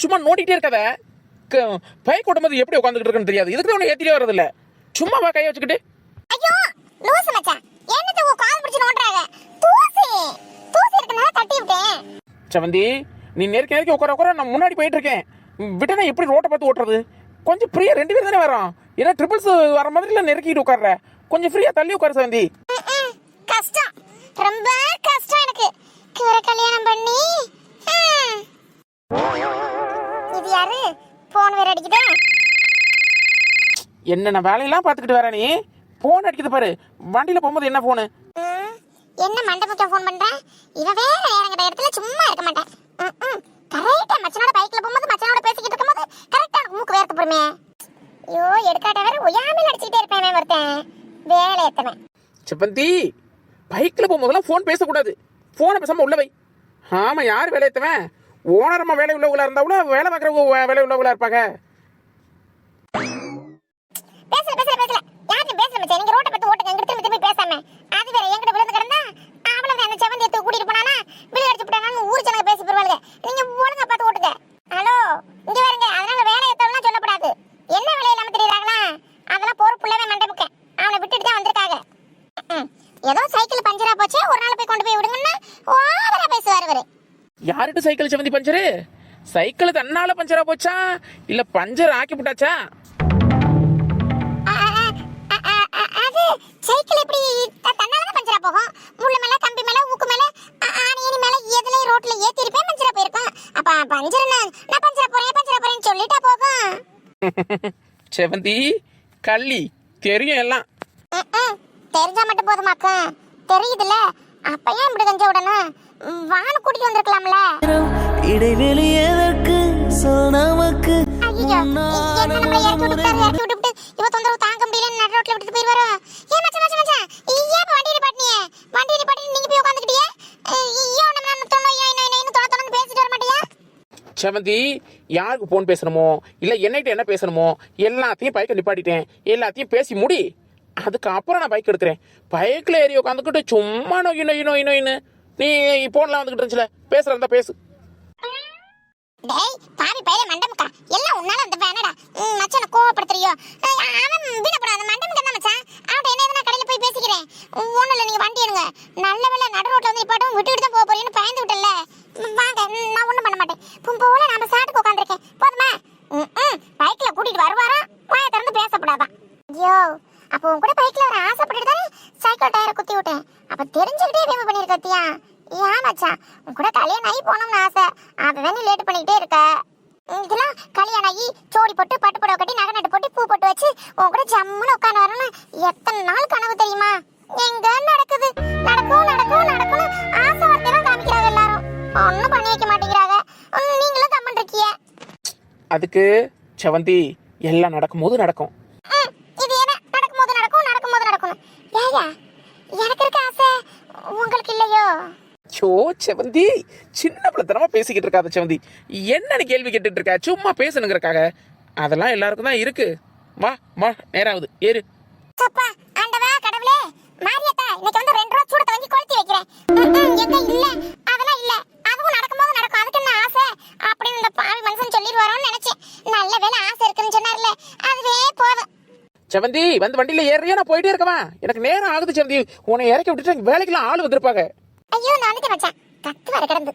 சும்மா நோண்டிகிட்டே இருக்காத. பைக் ஓட்டும்போது எப்படி உட்காந்துக்கிட்டு இருக்குன்னு தெரியாது. இதுக்கு தான் உனக்கு ஏற்றிட்டே வரதில்ல. சும்மா வா கையை வச்சுக்கிட்டு. ஐயோ லூசு மச்சான், என்னது உன் கால் பிடிச்சு நோண்டறாங்க? தூசி தூசி இருக்கனால தட்டி விட்டேன். செவந்தி, நீ நெருக்கி உட்கார நான் முன்னாடி போயிட்டு இருக்கேன். விட்டனா எப்படி ரோட்டை பார்த்து ஓட்டுறது? கொஞ்சம் ஃப்ரீயா 2 பேர் தானே வரோம். ஏன்னா ட்ரிபிள்ஸ் வர மாதிரி இல்லை, நெருக்கிட்டு உட்கார்ற. கொஞ்சம் ஃப்ரீயா தள்ளி உட்காரு செவந்தி. கஷ்டம், ரொம்ப கஷ்டம் எனக்கு. வேற கல்யாணம் பண்ணி இது யாரு? போன் வேற அடிக்குதா? என்னென்ன வேலையெல்லாம் பார்த்துக்கிட்டு வர நீ? போன் அடிக்குது பாரு. வண்டியில போகும்போது என்ன போனு? என்ன மண்டபத்துக்கு ஃபோன் பண்றேன்? இவன் வேற இறங்குற இடத்துல சும்மா இருக்க மாட்டேன். கரெக்டா மச்சனோட பைக்ல போகும்போது மச்சனோட பேசிக்கிட்டு இருக்கும்போது கரெக்டா மூக்கு வேர்த்து போடுமே. ஐயோ எடுக்காட்ட வேற ஒயாமல் அடிச்சுக்கிட்டே இருப்பேன் ஒருத்தன். வேலை ஏத்தவன். செவந்தி, பைக்ல போகும்போதெல்லாம் போன் பேசக்கூடாது. போனை பேசாம உள்ள வை. ஆமா, யார் வேலை ஏத்தவன்? ஓனரமா வேலை உள்ளவங்களா இருந்தா வேலை பார்க்குறவங்க வேலை உள்ளவங்களா இருப்பாங்க. பேசல யாரு பேசல மச்சான். நீங்க ரோட்டை பார்த்து ஓட்டுங்க, எங்கிட்ட திரும்பி பேசாம. அது வேற எங்கிட்ட விழுந்து கிடந்தா அவ்வளவுதான். அந்த செவந்தி எடுத்து கூட்டிட்டு போனானா விழு அடிச்சு விட்டானு ஊர் ஜனங்க பேசி போடுவாங்க. நீங்க ஒழுங்கா பார்த்து ஓட்டுங்க. ஹலோ, இங்க வரங்க. அதனால வேலை ஏத்தவலாம் சொல்லக்கூடாது. என்ன வேலை இல்லாம தெரியுறாங்களா? அதெல்லாம் பொறுப்புள்ளவே மண்டபுக்க. அவனை விட்டுட்டு தான் வந்திருக்காங்க. ஏதோ சைக்கிள் பஞ்சரா போச்சு, ஒரு நாள் போய் கொண்டு போய் விடுங்கன்னா ஓவரா பேசுவாரு இவரு. யார்கிட்ட சைக்கிள் செவந்தி பஞ்சரு? சைக்கிள் தன்னால பஞ்சரா போச்சா இல்ல பஞ்சர் ஆக்கி போட்டாச்சா? அது சைக்கிள் எப்படி தன்னால தான் பஞ்சரா போகும்? முள்ள மேல, கம்பி மேல, ஊக்கு மேல, ஆணியனி மேல எதுலயும் ரோட்ல ஏத்தி இருப்பேன், பஞ்சரா போயிருக்கும். அப்ப பஞ்சர்னா நான் பஞ்சரா போறேன்னு சொல்லிட்டா போகும். செவந்தி கள்ளி தெரியும் எல்லாம். தெரிஞ்சா மட்டும் போதுமாக்கா? தெரியுதுல்ல, அப்ப ஏன் இப்படி கஞ்ச உடனே வானு கூட்டிட்டு வந்திருக்கலாம்ல. இடைவெளி எதற்கு சொன்னமக்கு? ஐயோ, என்ன நம்ம இறக்கி விட்டு இவ தொந்தரவு தாங்க முடியல, நடு ரோட்ல விட்டுட்டு போயிடுவாரோ? ஏன் மச்சான் ஏன் வண்டி நிப்பாட்டினியே? வண்டி நிப்பாட்டி நீங்க போய் உட்காந்துக்கிட்டியே? ஐயோ, நம்ம தொண்ணு பேசிட்டு வர மாட்டியா? செவந்தி, யாருக்கு போன் பேசணுமோ இல்ல என்னைட்ட என்ன பேசணுமோ எல்லாத்தையும் பைக்கை நிப்பாட்டிட்டேன். எல்லாத்தையும் பேசி முடி, அதுக்கு அப்புறம் நான் பைக் எடுக்கிறேன். பைக்ல ஏறி உட்காந்துக்கிட்டு சும்மா நோயின்னு நீ போன்லாம் வந்துகிட்டு இருந்துச்சுல, பேசுறதா பேசு. டேய் பாவி பையல மண்டமக்கா, எல்லாம் உன்னால அந்த வேணடா. மச்சான கோவப்படுத்துறியோ? அவன் வீணப்பட அந்த மண்டமக்க தான் மச்சான். அவட்ட என்ன நான் கடையில போய் பேசிக்கிறேன். ஒண்ணும் இல்ல, நீங்க வண்டி எடுங்க. நல்ல வேளை நடு ரோட்ல வந்து நிப்பாட்டும் விட்டுட்டு தான் போக போறீன்னு பயந்து விட்டல. வாங்க, நான் ஒண்ணும் பண்ண மாட்டேன். போல நாம சாட்டுக்கு உட்கார்ந்திருக்கேன். போதுமா? பைக்ல கூட்டிட்டு வருவாரா? வாயை திறந்து பேசப்படாதான். ஐயோ, அப்போ உன் கூட பைக்ல வர ஆசைப்பட்டுட்டு தானே சைக்கிள் டயரை குத்தி விட்டேன். அப்ப தெரிஞ்சுக்கிட்டே வேலை பண்ணிருக்கத்தியா? ஏன் மச்சான், உன் கூட கல்யாணம் ஆகி போகணும்னு ஆசை, அதுதான் நீ லேட் பண்ணிக்கிட்டே இருக்க. இதெல்லாம் கல்யாணம் ஆகி ஜோடி போட்டு பட்டு புடவை கட்டி நகை நட்டு போட்டு பூ போட்டு வச்சு உன் கூட ஜம்முன்னு உட்காந்து வரணும்னு எத்தனை நாள் கனவு தெரியுமா? எங்க நடக்குது? நடக்கும் ஆசை வார்த்தையெல்லாம் காமிக்கிறாங்க எல்லாரும். ஒன்னும் பண்ணி வைக்க மாட்டேங்கிறாங்க. நீங்களும் கம்மன் இருக்கிய. அதுக்கு செவந்தி, எல்லாம் நடக்கும்போது நடக்கும். இது என்ன நடக்கும்போது நடக்கும்? ஏயா, எனக்கு இருக்க ஆசை உங்களுக்கு இல்லையோ? சோ செவந்தி, சின்ன பிள்ளைத்தனமா பேசிக்கிட்டு இருக்காத செவந்தி. என்னன்னு கேள்வி கேட்டுட்டு இருக்க? சும்மா பேசணுங்கிறக்காக அதெல்லாம் எல்லாருக்கும் தான் இருக்கு. வா நேராவது ஏறு. சப்பா ஆண்டவா கடவுளே, மாரியத்தா, இன்னைக்கு வந்து 2 ரூபா சூடத்தை வாங்கி கொளுத்தி வைக்கிறேன். எங்க இல்ல, அதெல்லாம் இல்ல. அதுவும் நடக்கும்போது நடக்கும், அதுக்கு என்ன ஆசை அப்படின்னு இந்த பாவி மனுஷன் சொல்லிடுவாரோன்னு நினைச்சேன். நல்ல வேலை ஆசை இருக்குன்னு சொன்னார்ல, அதுவே போதும். செவந்தி, வந்து வண்டியில ஏறியா? நான் போயிட்டே இருக்கவா? எனக்கு நேரம் ஆகுது செவந்தி. உன்னை இறக்கி விட்டுட்டு வேலைக்கெல்லாம் ஆள் வந்திருப்பாங்க. ஐயோ, நான் வந்துட்டு மச்சான், கத்து வர கிடந்து.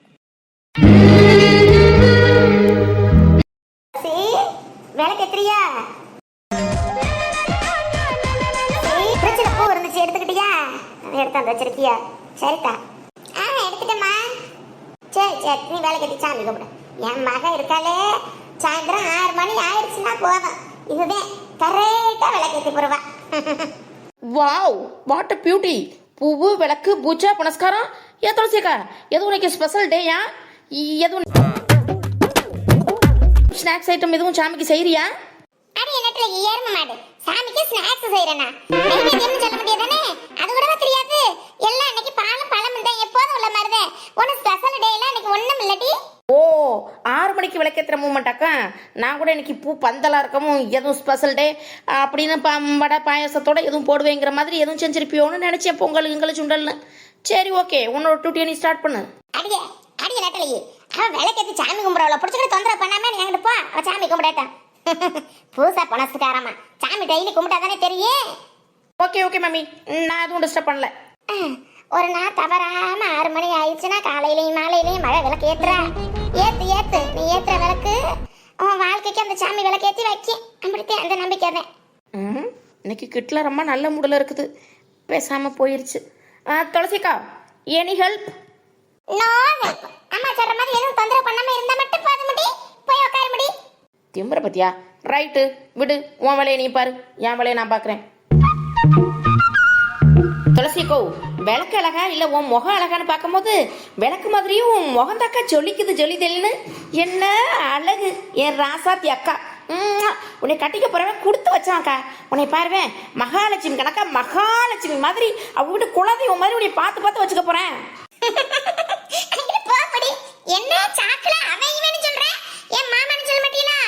வேலைக்கு எத்திரியா? பூ இருந்துச்சு, எடுத்துக்கிட்டியா? எடுத்து அந்த வச்சிருக்கியா? சரிதா. எடுத்துட்டேம்மா. சரி, நீ வேலைக்கு எத்தி சாமி கூப்பிடு. என் மகன் இருக்காளே, சாயந்தரம் 6 மணி ஆயிடுச்சுன்னா போதும், இதுதான் கரெக்டா விளக்கு ஏத்தி போடுவா. Wow, what a beauty. பூவு, விளக்கு, பூஜை, புனஸ்காரம். ஏன் துளசிக்கா, எதுவும் உனக்கு ஸ்பெஷல் டேயா? எதுவும் ஸ்நாக்ஸ் ஐட்டம் எதுவும் சாமிக்கு செய்யறியா? அடி என்னத்துல ஏர்ம மாடு, சாமிக்கு ஸ்நாக்ஸ் செய்யறேனா? நைவேத்தியம் சொல்ல முடியாதானே? அது கூடவா தெரியாது? எல்லாம் அன்னைக்கு பாலும் பழமும் தான் எப்போதும் உள்ள மாதிரிதே. ஒன்னும் ஸ்பெஷல் டே எல்லாம் அன்னைக்கு ஒண்ணும் இல்லடி. ஓ, 6 மணிக்கு விளக்கேற்றுற மூமெண்ட்டாக்கா? நான் கூட இன்னைக்கு பூ பந்தலாக இருக்கவும் எதுவும் ஸ்பெஷல் டே அப்படின்னு வடை பாயசத்தோட எதுவும் போடுவேங்கிற மாதிரி எதுவும் செஞ்சிருப்பியோன்னு நினச்சேன். பொங்கல் சுண்டல்னு. சரி, ஓகே, உன்னோட டியூட்டியை நீ ஸ்டார்ட் பண்ணு. அடியே நட்டலையே, அவன் விளக்கேத்தி சாமி கும்பிடவள பிடிச்சிக்கிட்டு தொந்தரவு பண்ணாம நீ அங்கிட்டு போ, அவன் சாமி கும்பிடட்டான். புதுசா பணத்துக்காரமா சாமி டெய்லி கும்பிட்டாதானே தெரியும். ஓகே ஓகே மம்மி, நான் எதுவும் டிஸ்டர்ப் பண்ணல. ஒரு நாள் தவறாம 6 மணி ஆயிடுச்சுன்னா காலையிலையும் மாலையிலையும் மழை விளக்கு ஏத்துற. ஏத்து நீ ஏத்துற விளக்கு உன் வாழ்க்கைக்கு அந்த சாமி விளக்கேத்தி வைக்க. அப்படித்தே அந்த நம்பிக்கை தான். இன்னைக்கு கிட்ல ரொம்ப நல்ல மூடில் இருக்குது, பேசாம போயிருச்சு. துளசிக்கா, எனி ஹெல்ப்? No help. அம்மா சொல்ற மாதிரி எதுவும் தொந்தரவு பண்ணாம இருந்தா மட்டும் பாது முடி, போய் உட்கார முடி. திம்புற பத்தியா? ரைட்டு விடு, உன் வேலையை நீ பாரு, என் வேலையை நான் பார்க்குறேன். துளசிக்கோ, விளக்கு அழகா இல்லை உன் முகம் அழகான்னு பார்க்கும்போது விளக்கு மாதிரியும் உன் முகம் தாக்கா ஜொலிக்குது ஜொலிதல்னு. என்ன அழகு என் ராசாத்தி அக்கா. உன்னை கட்டிக்க போறவன் கொடுத்து வச்சான்க்கா. உன்னை பாருவேன் மகாலட்சுமி கணக்கா, மகாலட்சுமி மாதிரி அவ வீட்டு குலதெய்வம் மாதிரி உன்னை பார்த்து பார்த்து வச்சுக்க போறேன். என்ன சாக்குல அவன் இவன்னு சொல்ற? என் மாமன்னு சொல்ல மாட்டீங்களா?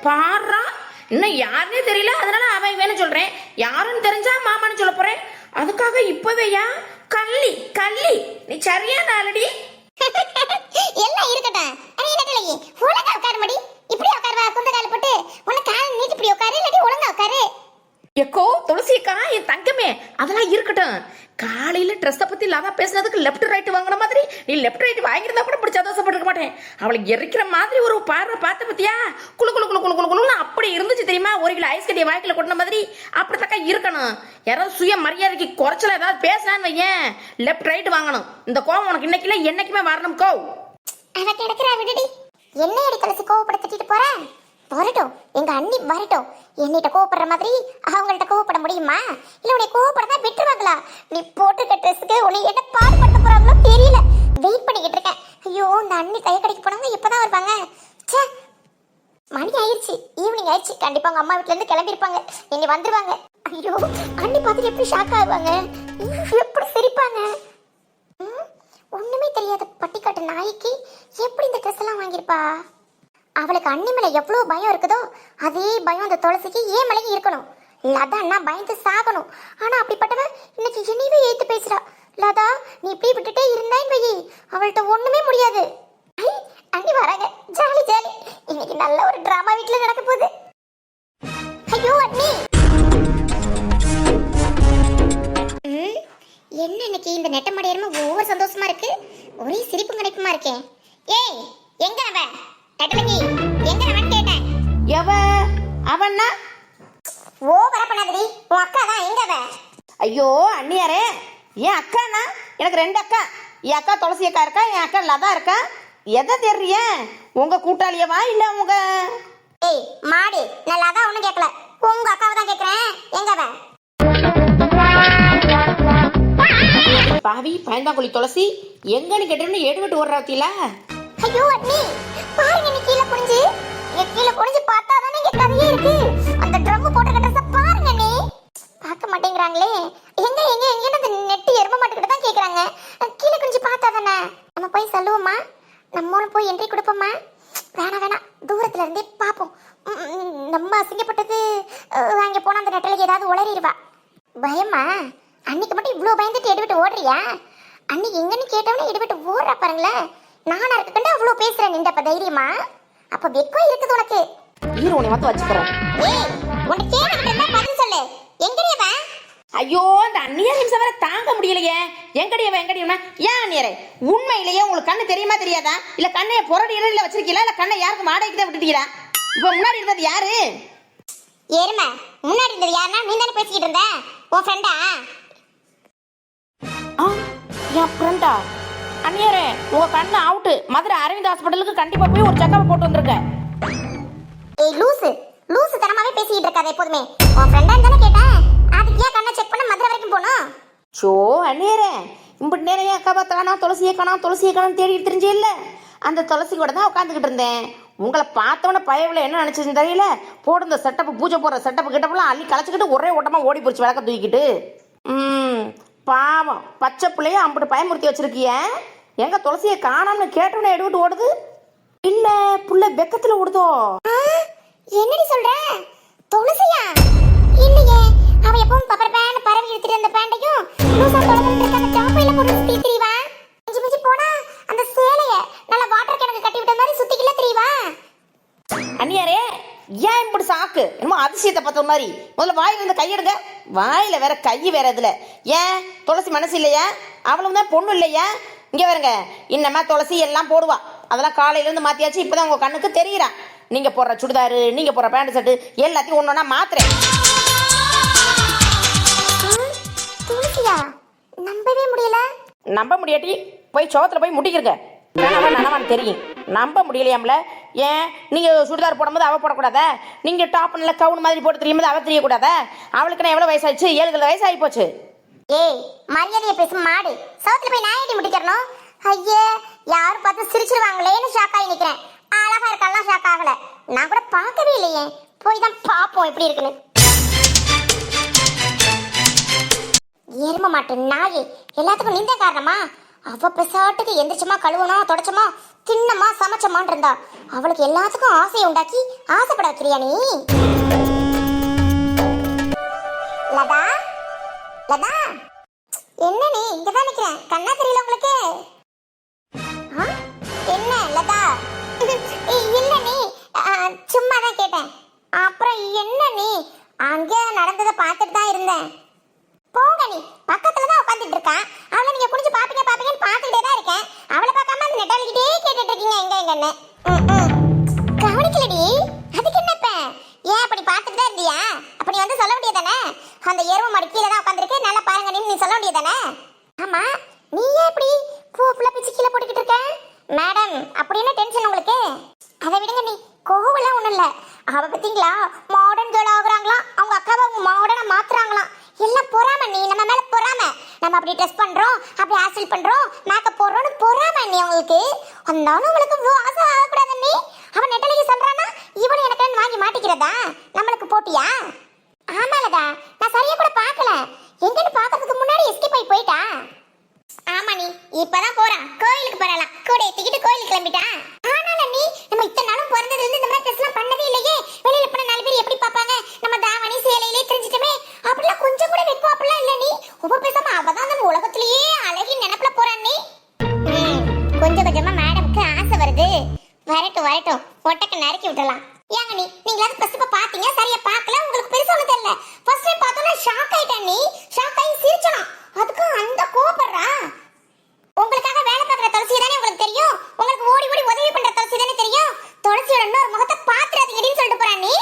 பாரா, இன்னும் யாருன்னே தெரியல, அதனால அவன் வேணும் சொல்றேன். யாருன்னு தெரிஞ்சா மாமான்னு சொல்ல போறேன். அதுக்காக இப்பவேயா? கள்ளி கள்ளி, நீ சரியான ஆளடி. எல்லாம் இருக்கட்டும். நீ நெட்டலகி ஒழுங்கா உட்கார முடி. இப்படி உட்காருவா, குந்த கால போட்டு உன்னை கால் நீட்டி இப்படி உட்காரு, இல்லாட்டி ஒழுங்கா உட்காரு. எக்கோ துளசிக்கா, என் தங்கமே, அதெல்லாம் இருக்கட்டும். காலையில ட்ரெஸ்ஸை பத்தி லாதா பேசினதுக்கு லெப்ட் ரைட் வாங்கின மாதிரி நீ லெப்ட் ரைட் வாங்கியிருந்தா கூட பிடிச்ச சந்தோஷப்பட்டிருக்க மாட்டேன். அவளுக்கு எரிக்கிற மாதிரி ஒரு பார்வை பார்த்த பத்தியா? குளு குளு குளு குளு குளு குளுன்னு அப்படி இருந்துச்சு தெரியுமா? 1 கிலோ ஐஸ் கட்டியை வாய்க்கில கொட்டின மாதிரி அப்படித்தக்கா இருக்கணும். யாராவது சுய மரியாதைக்கு குறைச்சல ஏதாவது பேசினான்னு வையேன், லெப்ட் ரைட் வாங்கணும். இந்த கோவம் உனக்கு இன்னைக்குல என்னைக்குமே வரணும். கோ அவ கிடக்குறா, விடுடி. என்ன அடி கலசி கோவப்படுத்திட்டு போறேன்? வரட்டும், எங்க அண்ணி வரட்டும். என்னிட்ட கோவப்படுற மாதிரி அவங்கள்ட்ட கோவப்பட முடியுமா? இல்ல உன்னை கோவப்படதா விட்டுருவாங்களா? நீ போட்டுக்க ட்ரெஸ்ஸுக்கு உன்னை என்ன பாடுபடுத்த போறாங்களோ தெரியல. வெயிட் பண்ணிக்கிட்டு இருக்கேன். ஐயோ, இந்த அண்ணி கை கடைக்கு போனாங்க, எப்பதான் வருவாங்க? ச்சே, மணி ஆயிடுச்சு, ஈவினிங் ஆயிடுச்சு. கண்டிப்பா உங்க அம்மா வீட்டுல இருந்து கிளம்பி இருப்பாங்க, இனி வந்துருவாங்க. ஐயோ, அண்ணி பார்த்துட்டு எப்படி ஷாக் ஆகுவாங்க, எப்படி சிரிப்பாங்க. ஒண்ணுமே தெரியாத பட்டிக்காட்டு நாய்க்கு எப்படி இந்த ட்ரெஸ் எல்லாம் வாங்கியிருப்பா? அவளுக்கு அண்ணி மேல எவ்வளவு பயம் இருக்குதோ அதே பயம் அந்த துளசிக்கு ஏன் மேலேயும் இருக்கணும். லதா பயந்து சாகணும். ஆனா அப்படிப்பட்டவ இன்னைக்கு என்னையவே ஏத்து பேசுறா. லதா, நீ இப்படி விட்டுட்டே இருந்தான்னு வை, அவள்கிட்ட ஒண்ணுமே முடியாது. அண்ணி வராங்க, ஜாலி ஜாலி. இன்னைக்கு நல்ல ஒரு டிராமா வீட்டுல நடக்க போகுது. ஐயோ அண்ணி, என்ன இன்னைக்கு இந்த நெட்ட மடையறமா ஒவ்வொரு சந்தோஷமா இருக்கு, ஒரே சிரிப்பு கடைப்புமா இருக்கேன். ஏய், எங்க அவன்? நெட்டலகி, எங்க அவன் கேட்டேன். எவ அவன்னா? ஓ வர பண்ணாதடி, உன் அக்கா தான். எங்க அவ? ஐயோ அண்ணியாரே, என் அக்கானா? எனக்கு 2 அக்கா. என் அக்கா துளசி அக்கா இருக்கா, என் அக்கா லதா இருக்கா. எதை தெரிய? உங்க கூட்டாளியவா இல்ல உங்க? ஏய் மாடி, நான் லதா ஒண்ணும் கேட்கல, உங்க அக்காவை தான் கேக்குறேன். எங்க அவ? பாவி பயந்தாங்குழி துளசி, எங்கன்னு கேட்டேன்னு எடுவிட்டு ஓடுறாத்தில. ஐயோ அண்ணி, பாருங்க நீ கீழே குனிஞ்சு. நீ கீழே குனிஞ்சு பார்த்தா தானே இங்க கதையே இருக்கு. அந்த ட்ரம் போட்ட கட்டஸ பாருங்க. நீ பார்க்க மாட்டேங்கறாங்களே. எங்க எங்க எங்க அந்த நெட்டி எரும மாட்டுக்கிட்ட தான் கேக்குறாங்க. கீழே குனிஞ்சு பார்த்தா தானே நம்ம போய் சொல்லுவோமா? நம்மள போய் என்ட்ரி கொடுப்போமா? வேணாம், தூரத்துல இருந்தே பாப்போம். நம்ம அசிங்கப்பட்டது அங்க போனா அந்த நெட்டலுக்கு ஏதாவது உளறிடுவா. பயமா? அன்னைக்கு மட்டும் இவ்வளவு பயந்துட்டு எடுவிட்டு ஓடுறியா? அன்னி எங்கன்னு கேட்டவனே எடுவிட்டு ஓடுறா பாருங்களேன். நானா இருக்கட்டு அவ்வளவு பேசுறேன் நின்றப்ப தைரியமா? அப்ப வெக்கம் இருக்குது உனக்கு. ஈரோ நீ வந்து வச்சுக்கறேன். ஏய், உன்னை கேக்குறேன்னா பதில் சொல்லு. எங்கடியே வா? ஐயோ, அந்த அண்ணியார் நிமிஷம் வரை தாங்க முடியலையே. எங்கடியவா? ஏன் அண்ணியரே, உண்மையிலேயே உங்களுக்கு கண்ணு தெரியுமா தெரியாதா? இல்ல கண்ணைய புரடி இடல வச்சிருக்கீங்களா, இல்ல கண்ணை யாருக்கு வாடகைக்கு தான் விட்டுட்டீங்களா? இப்ப முன்னாடி இருந்தது யாரு? ஏறுமா, முன்னாடி இருந்தது யாருன்னா நீ தானே பேசிக்கிட்டு இருந்த. உன் ஃப்ரெண்டா? என் ஃப்ரெண்டா? அண்ணியரே, உங்க கண்ணு அவுட்டு. மதுரை அரவிந்த் ஹாஸ்பிட்டலுக்கு கண்டிப்பா போய் ஒரு செக்கப் போட்டு வந்திருக்கேன். ஏய் லூசு தரமாவே பேசிக்கிட்டு இருக்காத எப்போதுமே. உன் ஃப்ரெண்டா தானே கேட்டேன், அதுக்கு ஏன் கண்ணை செக் பண்ண மதுரை வரைக்கும் போகணும்? சோ அண்ணியரே, இப்படி நிறைய அக்கா பார்த்தானா துளசியை காணோம் தேடிட்டு தெரிஞ்சே இல்ல. அந்த துளசி கூட தான் உட்காந்துக்கிட்டு இருந்தேன். உங்களை பார்த்தவன பயவில் என்ன நினைச்சிருந்தேன் தெரியல. போடு இந்த செட்டப்பு, பூஜை போடுற செட்டப்பு கிட்டப்பெல்லாம் அள்ளி களைச்சிக்கிட்டு ஒரே ஓட்டமா ஓடி போச்சு விளக்க தூக்கிட்டு. பாவம் பச்சை பிள்ளைய அம்பிட்டு பயமுறுத்தி வச்சிருக்கிய. எங்க துளசியை காணாமனு கேட்டவனே எடுவிட்டு ஓடுது. இல்ல புள்ள வெக்கத்துல ஓடுதோ? என்னடி சொல்ற? துளசியா? இல்லையே, அவ எப்பவும் பப்பர் பேண்ட் பரவி எடுத்துட்டு அந்த பேண்டையும் லூசா தொடர்ந்து இருக்க அந்த டாப்பையில போட்டு சுத்திடுவா. மிஞ்சி போனா அண்ணியாரே ஏன் இப்படி சாக்கு என்னமோ அதிசயத்தை பார்த்த மாதிரி முதல்ல வாயில இருந்து கையெடுங்க. வாயில வேற கை வேற இதுல. ஏன் துளசி மனசு இல்லையா? அவளும் தான் பொண்ணு இல்லையா? இங்க வருங்க, இன்னமா துளசி எல்லாம் போடுவா. அதெல்லாம் காலையில இருந்து மாத்தியாச்சு. இப்பதான் உங்க கண்ணுக்கு தெரியுறா. நீங்க போடுற சுடிதாரு, நீங்க போடுற பேண்ட் ஷர்ட் எல்லாத்தையும் ஒன்னொன்னா மாத்துறேன். துளசியா? நம்பவே முடியல. நம்ப முடியாட்டி போய் சோத்துல போய் முட்டிக்கிறங்க. நனவான்னு தெரியும். நம்ப முடியலையாம்ல. ஏன் நீங்க சுடிதார் போடும்போது அவ போடக்கூடாதா? நீங்க டாப் நல்ல கவுன் மாதிரி போட்டு தெரியும்போது அவ தெரியக்கூடாதா? அவளுக்கு நான் எவ்வளவு வயசாயிடுச்சு? 7 வயசு ஆகி போச்சு. ஏய், மரியாதையை பேசும் மாடு. சவுத்துல போய் நான் ஏடி முட்டிக்கிறணும்? ஐயே, யாரும் பார்த்து சிரிச்சிருவாங்களேன்னு ஷாக் ஆகி நிக்கிறேன். அழகா இருக்கலாம் ஷாக் ஆகல. நான் கூட பார்க்கவே இல்லையே. போய் தான் பாப்போம் எப்படி இருக்குன்னு. எரும மாட்டு நாயே, எல்லாத்துக்கும் நீந்த காரணமா? அவ பெசாட்டுக்கு எந்திரிச்சமா கழுவணும், தொடச்சமா, தின்னமா, சமைச்சமான் இருந்தா அவளுக்கு எல்லாத்துக்கும் ஆசையை உண்டாக்கி ஆசைப்பட வைக்கிறியா நீ? லதா, லதா, என்ன நீ இங்கதான் நிக்கிறேன்? கண்ணா தெரியல உங்களுக்கு? என்ன லதா? இல்ல நீ, சும்மா தான் கேட்டேன். அப்புறம் என்ன நீ? அங்க நடந்ததை பார்த்துட்டு தான் இருந்தேன். போங்க, நீ பக்கத்துல தான் உட்காந்துட்டு இருக்கேன். அவளை நீங்க குடிச்சு பாப்பீங்கன்னு பார்த்துட்டே தான் இருக்கேன். அவளை பார்க்காம அந்த நெட்டாளிக்கிட்டே கேட்டுட்டு இருக்கீங்க எங்க எங்கன்னு. கவனிக்கலடி. அதுக்கு என்னப்ப? ஏன் அப்படி பார்த்துட்டு தான் இருந்தியா? அப்படி வந்து சொல்ல வேண்டியதானே? அந்த எருவ மாடு கீழே தான் உட்காந்துருக்கு, நல்லா பாருங்க நீ சொல்ல வேண்டியதானே? ஆமா, நீ ஏன் இப்படி பூ ஃபுல்லா பிச்சு கீழே போட்டுக்கிட்டு இருக்க? மேடம், அப்படி என்ன டென்ஷன் உங்களுக்கு? அதை விடுங்க நீ. கோவெல்லாம் ஒண்ணும் இல்ல. அவ பத்தீங்களா மாடர்ன் கேர்ள் ஆகுறாங்களாம். அவங்க அக்காவை அவங்க மாடர்னா மாத்துறாங்களாம். எல்லாம் பொறாம நீ. நம்ம மேல பொறாம. நம்ம அப்படி ட்ரெஸ் பண்றோம், அப்படி ஹேர்ஸ்டைல் பண்றோம், மேக்கப் போடுறோம்னு பொறாம நீ உங்களுக்கு. அதனால உங்களுக்கு ஆசை ஆகக்கூடாது நீ. அவன் நெட்டலைக்கு சொல்றானா இவனு எனக்கு வாங்கி மாட்டிக்கிறதா? நம்மளுக்கு போட்டியா? ஆமாலதா, நான் சரியா கூட பார்க்கல. எங்கன்னு பார்க்கறதுக்கு முன்னாடி எஸ்கேப் ஆகி போயிட்டா. ஆமா, நீ இப்பதான் போறா. கோயிலுக்கு போறலாம். கூட ஏத்திக்கிட்டு கோயிலுக்கு கிளம்பிட்டா. ஆனால நீ நம்ம இத்தனை நாளும் பிறந்ததுல இருந்து இந்த மாதிரி ட்ரெஸ் எல்லாம் பண்ணதே இல்லையே. வெளியில போன 4 பேர் எப்படி பாப்பாங்க? நம்ம தாவணி சேலையிலே தெரிஞ்சிட்டமே. அப்படிலாம் கொஞ்சம் கூட வெக்கம் அப்படிலாம் இல்ல நீ. ரொம்ப பேசாம அவதான் நம்ம உலகத்திலேயே அழகி நினைப்புல போறான் நீ. கொஞ்சம் கொஞ்சமா மேடம்க்கு ஆசை வருது. வரட்டும் வரட்டும், ஒட்டக்க நறுக்கி விட்டுலாம். ஏங்க நீங்களாவது ஃபர்ஸ்ட் பாத்தீங்க, சரியா பார்க்கல, உங்களுக்கு பெருசா ஒண்ணு தெரியல. ஃபர்ஸ்ட் டைம் பார்த்தோன்னா ஷாக் ஆயிட்டேன் நீ. ஷாக் ஆகி சிரிச்சனா? அதுக்கு அந்த கோபப்படுறா? உங்களுக்காக வேலை பார்க்குற துளசி தானே உங்களுக்கு தெரியும். உங்களுக்கு ஓடி ஓடி உதவி பண்ற துளசி தானே தெரியும். துளசியோட இன்னொரு முகத்தை பாத்துறாதீங்கன்னு சொல்லிட்டு போறா நீ.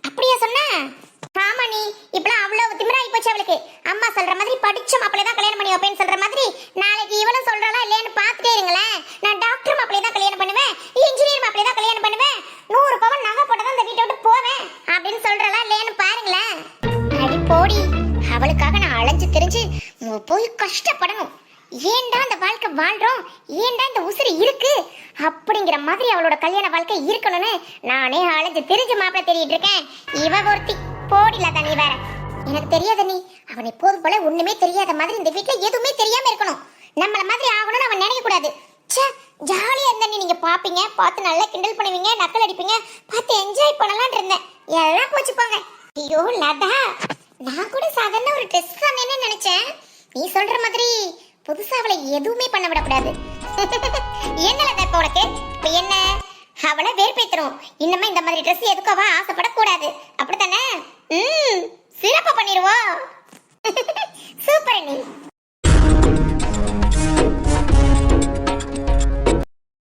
அப்படியா சொன்னா? ஆமா, நீ இப்பலாம் அவ்வளவு திமிராயி போச்சு அவளுக்கு. அம்மா சொல்ற மாதிரி படிச்ச மாப்பிள்ளை தான் கல்யாணம் பண்ணி வைப்பேன்னு சொல்ற மாதிரி நாளைக்கு இவளும் சொல்றாளா இல்லையான்னு பார்த்துட்டே இருங்களேன். நான் டாக்டர் மாப்பிள்ளை தான் கல்யாணம் பண்ணுவேன், இன்ஜினியர் மாப்பிள்ளை தான் கல்யாணம் பண்ணுவேன், 100 பவுன் நகை போட்டதான் இந்த வீட்டை விட்டு போவேன் அப்படின்னு சொல்றாளா இல்லையான்னு பாருங்களேன். அடி போடி, அவளுக்காக நான் அலைஞ்சு திரிஞ்சு போய் கஷ்டப்படணும். ஏன்டா அந்த வாழ்க்கை வாழ்றோம், ஏன்டா இந்த உசுறு இருக்கு அப்படிங்கிற மாதிரி அவளோட கல்யாண வாழ்க்கை இருக்கணும்னு நானே அலைஞ்சு திரிஞ்சு மாப்பிள்ளை தேடிட்டு இருக்கேன். இவ ஒருத்தி போடில தண்ணி வேற. எனக்கு தெரியாத நீ. அவன் எப்போதும் போல ஒண்ணுமே தெரியாத மாதிரி இந்த வீட்டுல எதுவுமே தெரியாம இருக்கணும். நம்மள மாதிரி ஆகணும்னு அவன் நினைக்க கூடாது. ச்சே, ஜாலியா இருந்தா நீங்க பாப்பீங்க, பார்த்து நல்லா கிண்டல் பண்ணுவீங்க, நக்கல் அடிப்பீங்க, பார்த்து என்ஜாய் பண்ணலாம்னு இருந்தேன். எல்லாம் போச்சு போங்க. ஐயோ லதா, நான் கூட சாதாரண ஒரு ட்ரெஸ் தானேன்னு நினைச்சேன். நீ சொல்ற மாதிரி புதுசா அவளை எதுவுமே பண்ண விடக்கூடாது. என்ன லதா இப்ப உனக்கு? இப்ப என்ன அவளை வேர்பேத்துறோம். இன்னமா இந்த மாதிரி ட்ரெஸ் எதுக்கு அவ ஆசைப்படக்கூடாது, அப்படித்தானே?